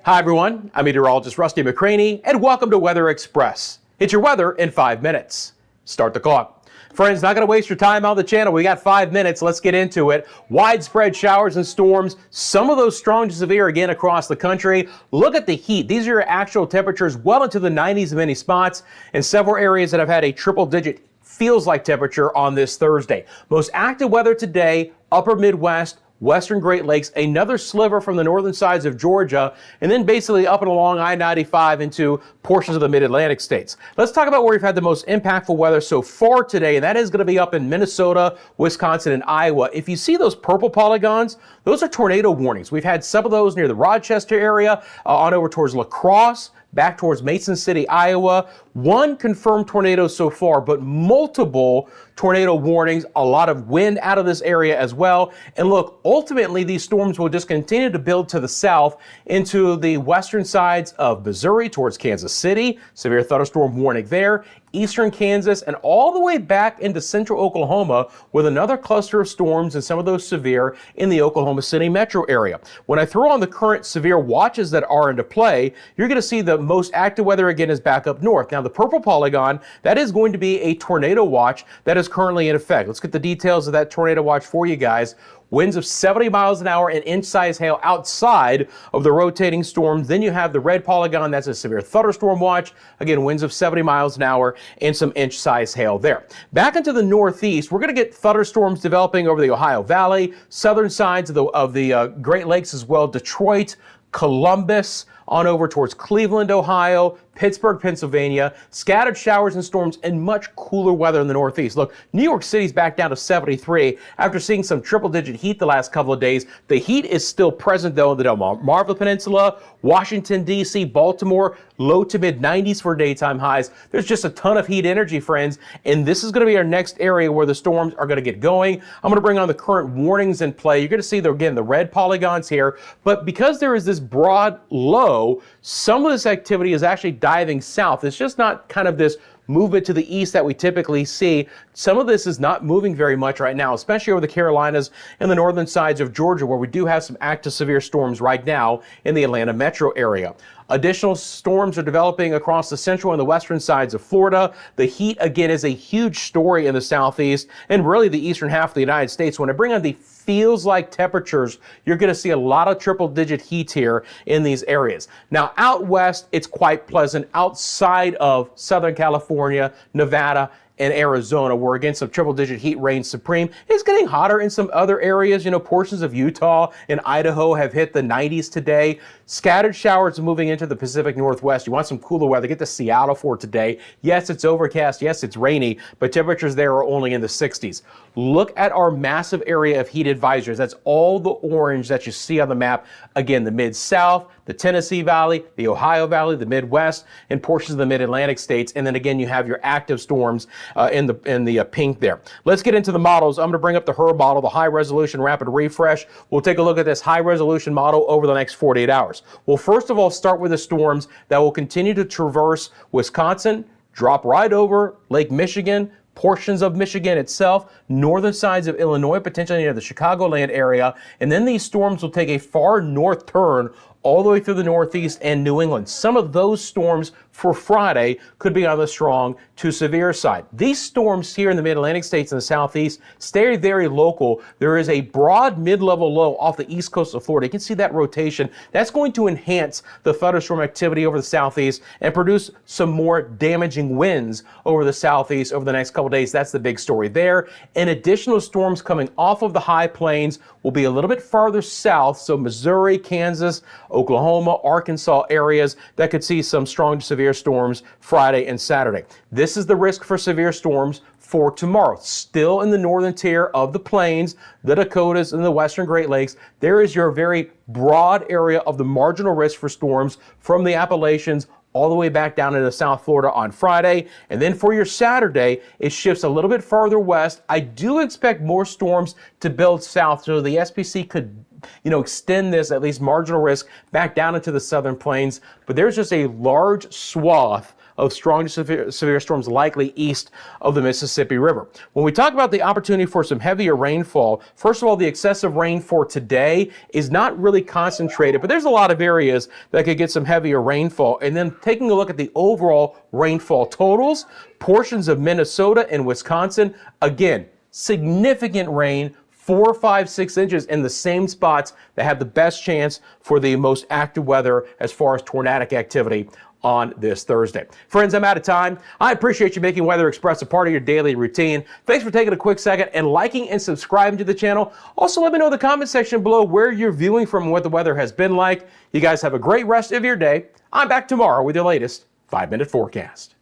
Hi everyone, I'm meteorologist Rusty McCranie, and welcome to Weather Express. It's your weather in 5 minutes. Start the clock. Friends, not going to waste your time on the channel. We got 5 minutes. Let's get into it. Widespread showers and storms, some of those strong to severe again across the country. Look at the heat. These are your actual temperatures well into the 90s in many spots, and several areas that have had a triple-digit feels like temperature on this Thursday. Most active weather today, upper Midwest, Western Great Lakes, another sliver from the northern sides of Georgia, and then basically up and along I-95 into portions of the mid-Atlantic states. Let's talk about where we've had the most impactful weather so far today, and that is going to be up in Minnesota, Wisconsin, and Iowa. If you see those purple polygons, those are tornado warnings. We've had some of those near the Rochester area, on over towards La Crosse, back towards Mason City, Iowa. One confirmed tornado so far, but multiple tornado warnings, a lot of wind out of this area as well. And look, ultimately, these storms will just continue to build to the south into the western sides of Missouri towards Kansas City. Severe thunderstorm warning there. Eastern Kansas and all the way back into central Oklahoma with another cluster of storms and some of those severe in the Oklahoma City metro area. When I throw on the current severe watches that are into play, you're going to see the most active weather again is back up north. Now the purple polygon, that is going to be a tornado watch that is currently in effect. Let's get the details of that tornado watch for you guys. Winds of 70 miles an hour and inch-size hail outside of the rotating storms. Then you have the red polygon, that's a severe thunderstorm watch. Again, winds of 70 miles an hour and some inch-size hail there. Back into the northeast, we're going to get thunderstorms developing over the Ohio Valley, southern sides of the Great Lakes as well, Detroit, Columbus, on over towards Cleveland, Ohio, Pittsburgh, Pennsylvania, scattered showers and storms and much cooler weather in the northeast. Look, New York City's back down to 73 after seeing some triple-digit heat the last couple of days. The heat is still present though in the Delmarva Peninsula, Washington, D.C., Baltimore, low to mid 90s for daytime highs. There's just a ton of heat energy, friends, and this is going to be our next area where the storms are going to get going. I'm going to bring on the current warnings in play. You're going to see, again, the red polygons here, but because there is this broad low, some of this activity is actually diving south. It's just not kind of this movement to the east that we typically see. Some of this is not moving very much right now, especially over the Carolinas and the northern sides of Georgia, where we do have some active severe storms right now in the Atlanta metro area. Additional storms are developing across the central and the western sides of Florida. The heat, again, is a huge story in the southeast and really the eastern half of the United States. When I bring on the feels like temperatures, you're going to see a lot of triple-digit heat here in these areas. Now, out west, it's quite pleasant. Outside of Southern California, Nevada, and Arizona, where again some triple-digit heat reigns supreme. It's getting hotter in some other areas. You know, portions of Utah and Idaho have hit the 90s today. Scattered showers moving into the Pacific Northwest. You want some cooler weather, get to Seattle for today. Yes, it's overcast. Yes, it's rainy, but temperatures there are only in the 60s. Look at our massive area of heat advisories. That's all the orange that you see on the map. Again, the Mid-South, the Tennessee Valley, the Ohio Valley, the Midwest, and portions of the Mid-Atlantic states. And then again, you have your active storms in the pink there. Let's get into the models. I'm going to bring up the HERB model, the high resolution rapid refresh. We'll take a look at this high resolution model over the next 48 hours. We'll first of all start with the storms that will continue to traverse Wisconsin, drop right over Lake Michigan, portions of Michigan itself, northern sides of Illinois, potentially near the Chicagoland area, and then these storms will take a far north turn all the way through the Northeast and New England. Some of those storms for Friday could be on the strong to severe side. These storms here in the mid-Atlantic states and the Southeast stay very local. There is a broad mid-level low off the east coast of Florida. You can see that rotation. That's going to enhance the thunderstorm activity over the Southeast and produce some more damaging winds over the Southeast over the next couple days. That's the big story there. And additional storms coming off of the high plains will be a little bit farther south, so Missouri, Kansas, Oklahoma, Arkansas areas that could see some strong to severe storms Friday and Saturday. This is the risk for severe storms for tomorrow. Still in the northern tier of the plains, the Dakotas, and the western Great Lakes, there is your very broad area of the marginal risk for storms from the Appalachians all the way back down into South Florida on Friday. And then for your Saturday, it shifts a little bit farther west. I do expect more storms to build south, so the SPC could extend this at least marginal risk back down into the southern plains. But there's just a large swath of strong to severe storms likely east of the Mississippi River. When we talk about the opportunity for some heavier rainfall, first of all, the excessive rain for today is not really concentrated, but there's a lot of areas that could get some heavier rainfall. And then taking a look at the overall rainfall totals, portions of Minnesota and Wisconsin, again, significant rain, 4, 5, 6 inches in the same spots that have the best chance for the most active weather as far as tornadic activity on this Thursday. Friends, I'm out of time. I appreciate you making Weather Express a part of your daily routine. Thanks for taking a quick second and liking and subscribing to the channel. Also, let me know in the comment section below where you're viewing from and what the weather has been like. You guys have a great rest of your day. I'm back tomorrow with your latest 5-minute forecast.